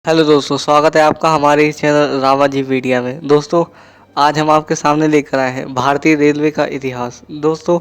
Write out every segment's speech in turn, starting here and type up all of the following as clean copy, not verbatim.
Hello दोस्तों, स्वागत है आपका हमारे इस चैनल रामाजी मीडिया में। दोस्तों, आज हम आपके सामने लेकर आए हैं भारतीय रेलवे का इतिहास। दोस्तों,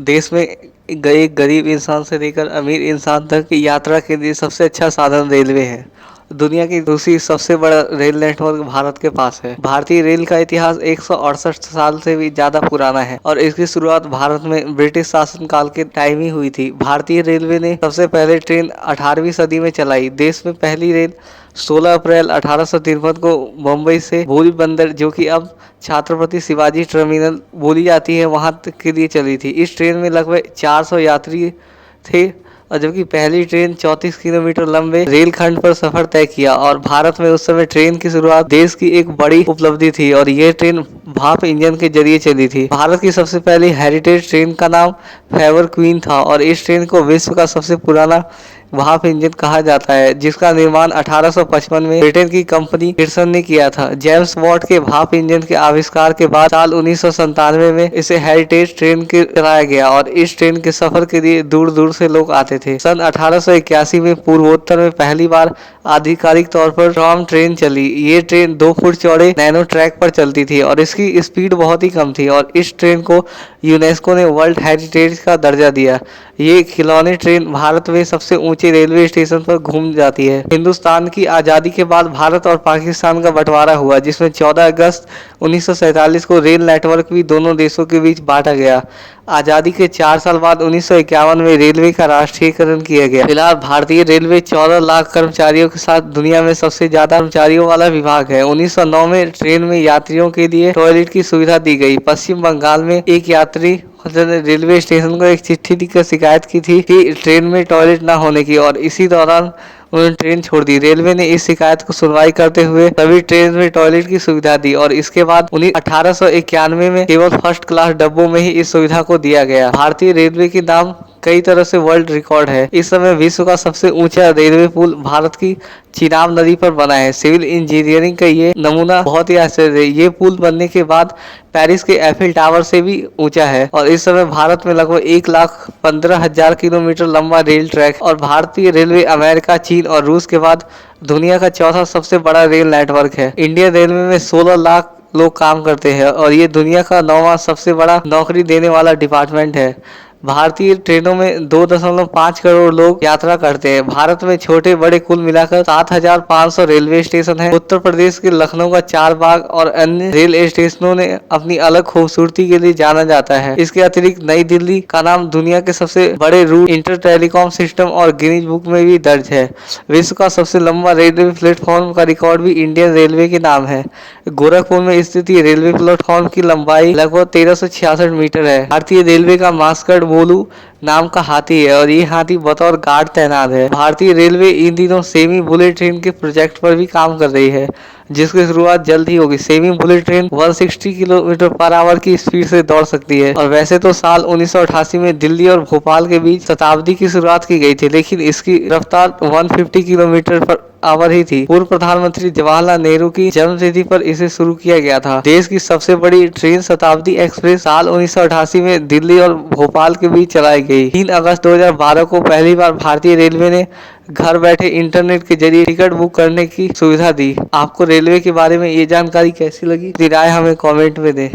देश में गए गरीब इंसान से लेकर अमीर इंसान तक की यात्रा के लिए सबसे अच्छा साधन रेलवे है। दुनिया की दूसरी सबसे बड़ा रेल नेटवर्क भारत के पास है। भारतीय रेल का इतिहास 168 साल से भी ज्यादा पुराना है और इसकी शुरुआत भारत में ब्रिटिश शासन काल के टाइम ही हुई थी। भारतीय रेलवे ने सबसे पहले ट्रेन 18वीं सदी में चलाई। देश में पहली रेल 16 अप्रैल 1853 को मुंबई से भूरी बंदर, जो कि अब छत्रपति शिवाजी टर्मिनल बोली जाती है, वहां तक के लिए चली थी। इस ट्रेन में लगभग 400 यात्री थे और जबकि पहली ट्रेन 34 किलोमीटर लंबे रेलखंड पर सफर तय किया। और भारत में उस समय ट्रेन की शुरुआत देश की एक बड़ी उपलब्धि थी और यह ट्रेन भाप इंजन के जरिए चली थी। भारत की सबसे पहली हेरिटेज ट्रेन का नाम फेवर क्वीन था और इस ट्रेन को विश्व का सबसे पुराना भाप इंजन कहा जाता है, जिसका निर्माण 1855 में ब्रिटेन की कंपनी पियर्सन ने किया था। जेम्स वॉट के भाप इंजन के आविष्कार के बाद साल 1997 में इसे हेरिटेज ट्रेन के कराया गया और इस ट्रेन के सफर के लिए दूर दूर से लोग आते थे। सन 1881 में पूर्वोत्तर में पहली बार आधिकारिक तौर पर ट्राम ट्रेन चली। ये ट्रेन 2 फुट चौड़े नैनो ट्रैक पर चलती थी और इसकी स्पीड बहुत ही कम थी और इस ट्रेन को यूनेस्को ने वर्ल्ड हेरिटेज का दर्जा दिया। ये खिलौने ट्रेन भारत में सबसे ऊंचे रेलवे स्टेशन पर घूम जाती है। हिंदुस्तान की आज़ादी के बाद भारत और पाकिस्तान का बंटवारा हुआ, जिसमें 14 अगस्त 1947 को रेल नेटवर्क भी दोनों देशों के बीच बांटा गया। आज़ादी के 4 साल बाद 1951 में रेलवे का राष्ट्रीयकरण किया गया। फिलहाल भारतीय रेलवे 14 लाख कर्मचारियों के साथ दुनिया में सबसे ज्यादा कर्मचारियों वाला विभाग है। 1909 में ट्रेन में यात्रियों के लिए टॉयलेट की सुविधा दी गई। पश्चिम बंगाल में एक यात्री ने रेलवे स्टेशन को एक चिट्ठी लिखकर शिकायत की थी कि ट्रेन में टॉयलेट न होने की, और इसी दौरान उन्होंने ट्रेन छोड़ दी। रेलवे ने इस शिकायत को सुनवाई करते हुए सभी ट्रेन में टॉयलेट की सुविधा दी और इसके बाद 1891 में केवल फर्स्ट क्लास डब्बों में ही इस सुविधा को दिया गया। भारतीय रेलवे के नाम कई तरह से वर्ल्ड रिकॉर्ड है। इस समय विश्व का सबसे ऊंचा रेलवे पुल भारत की चिनाब नदी पर बना है। सिविल इंजीनियरिंग का ये नमूना बहुत ही आश्चर्य है। ये पुल बनने के बाद पेरिस के एफिल टावर से भी ऊंचा है और इस समय भारत में लगभग 1,15,000 किलोमीटर लंबा रेल ट्रैक। और भारतीय रेलवे अमेरिका, चीन और रूस के बाद दुनिया का चौथा सबसे बड़ा रेल नेटवर्क है। इंडियन रेलवे में 16 लाख लोग काम करते हैं और ये दुनिया का 9वां सबसे बड़ा नौकरी देने वाला डिपार्टमेंट है। भारतीय ट्रेनों में 2.5 करोड़ लोग यात्रा करते हैं। भारत में छोटे बड़े कुल मिलाकर 7,500 रेलवे स्टेशन हैं। उत्तर प्रदेश के लखनऊ का 4 बाग और अन्य रेल स्टेशनों ने अपनी अलग खूबसूरती के लिए जाना जाता है। इसके अतिरिक्त नई दिल्ली का नाम दुनिया के सबसे बड़े रूट इंटर टेलीकॉम सिस्टम और गिनीज बुक में भी दर्ज है। विश्व का सबसे लंबा रेलवे प्लेटफॉर्म का रिकॉर्ड भी इंडियन रेलवे के नाम है। गोरखपुर में स्थित रेलवे प्लेटफॉर्म की लंबाई लगभग 1366 मीटर है। भारतीय रेलवे का मास्कट बोलू नाम का हाथी है और ये हाथी बतौर गार्ड तैनात है। भारतीय रेलवे इन दिनों सेमी बुलेट ट्रेन के प्रोजेक्ट पर भी काम कर रही है, जिसकी शुरुआत जल्द ही होगी। Semi bullet train 160 kilometre per hour की स्पीड से दौड़ सकती है और वैसे तो साल 1988 में दिल्ली और भोपाल के बीच शताब्दी की शुरुआत की गई थी, लेकिन इसकी रफ्तार 150 किलोमीटर पर आवर ही थी। पूर्व प्रधानमंत्री जवाहरलाल नेहरू की जन्मतिथि पर इसे शुरू किया गया था। देश की सबसे बड़ी ट्रेन शताब्दी एक्सप्रेस साल 1988 में दिल्ली और भोपाल के बीच चलाई गई। 3 अगस्त 2012 को पहली बार भारतीय रेलवे ने घर बैठे इंटरनेट के जरिए टिकट बुक करने की सुविधा दी। आपको रेलवे के बारे में ये जानकारी कैसी लगी? राय हमें कमेंट में दें।